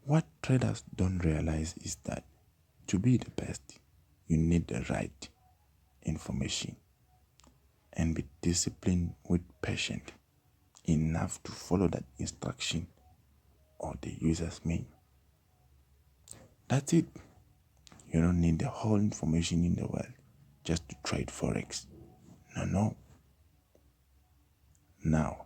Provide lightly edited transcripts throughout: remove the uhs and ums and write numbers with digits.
What traders don't realize is that to be the best, you need the right information and be disciplined with patience enough to follow that instruction or the user's manual. That's it. You don't need the whole information in the world just to trade Forex. No. Now,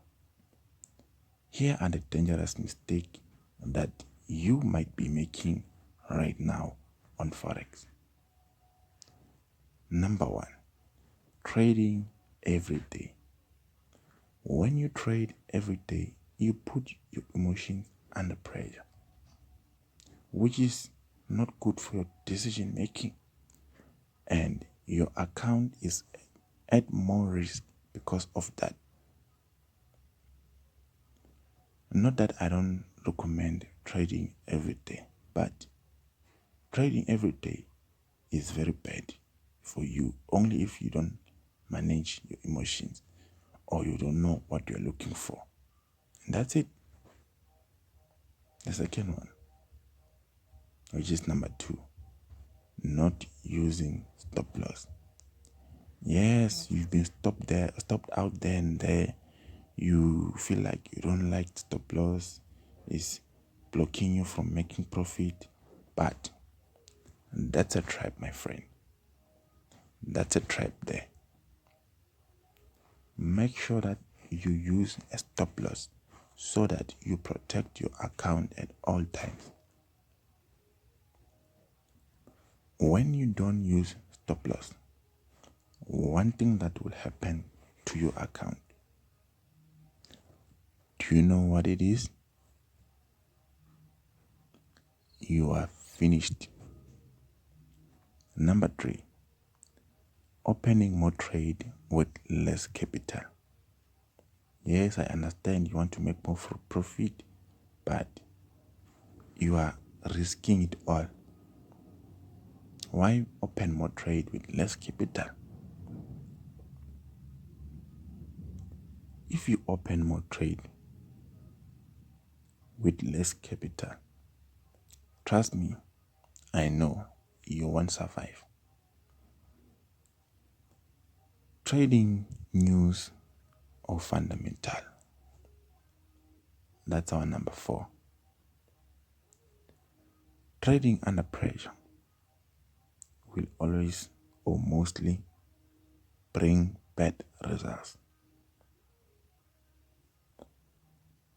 here are the dangerous mistakes that you might be making right now on Forex. Number 1, trading every day. When you trade every day, you put your emotions under pressure, which is not good for your decision making, and your account is at more risk because of that. Not that I don't recommend trading every day, but trading every day is very bad for you only if you don't manage your emotions or you don't know what you're looking for. And that's it. The second one, which is number 2, not using stop loss. Yes, you've been stopped out there and there. You feel like you don't like stop loss, it's blocking you from making profit, but that's a trap, my friend. That's a trap there. Make sure that you use a stop loss so that you protect your account at all times. When you don't use stop loss, one thing that will happen to your account, do you know what it is? You are finished. Number 3, opening more trade with less capital. Yes, I understand you want to make more profit, but you are risking it all. Why open more trade with less capital? If you open more trade with less capital, trust me, I know you won't survive. Trading news or fundamental. That's our number 4. Trading under pressure will always or mostly bring bad results.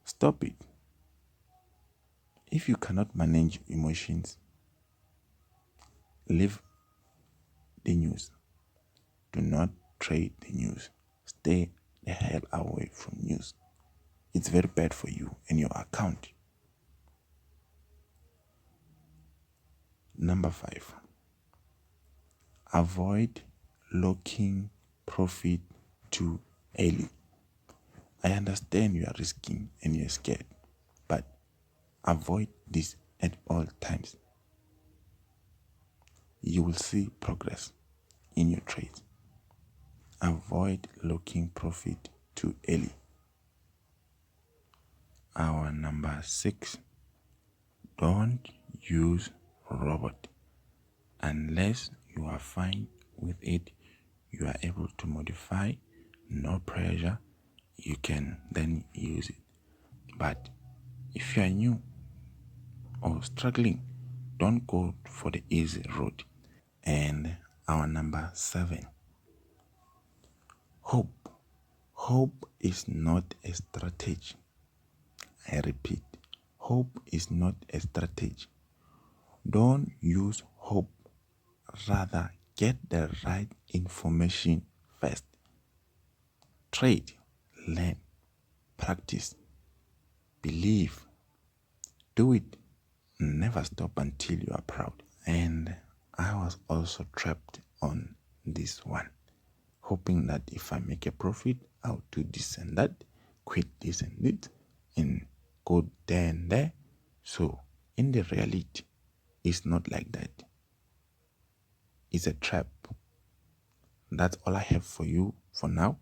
Stop it. If you cannot manage emotions, leave the news. Do not trade the news. Stay the hell away from news. It's very bad for you and your account. Number 5, avoid locking profit too early. I understand you are risking and you're scared, but avoid this at all times. You will see progress in your trades. Avoid locking profit too early. Our number 6, don't use robot unless you are fine with it. You are able to modify, no pressure, you can then use it. But if you are new or struggling, don't go for the easy road. And our number 7, hope. Hope is not a strategy. I repeat, hope is not a strategy. Don't use hope. Rather, get the right information first. Trade, learn, practice, believe, do it. Never stop until you are proud. And I was also trapped on this one, hoping that if I make a profit, I'll do this and that, quit this and that, and go there and there. So in the reality, it's not like that. It's a trap. That's all I have for you for now.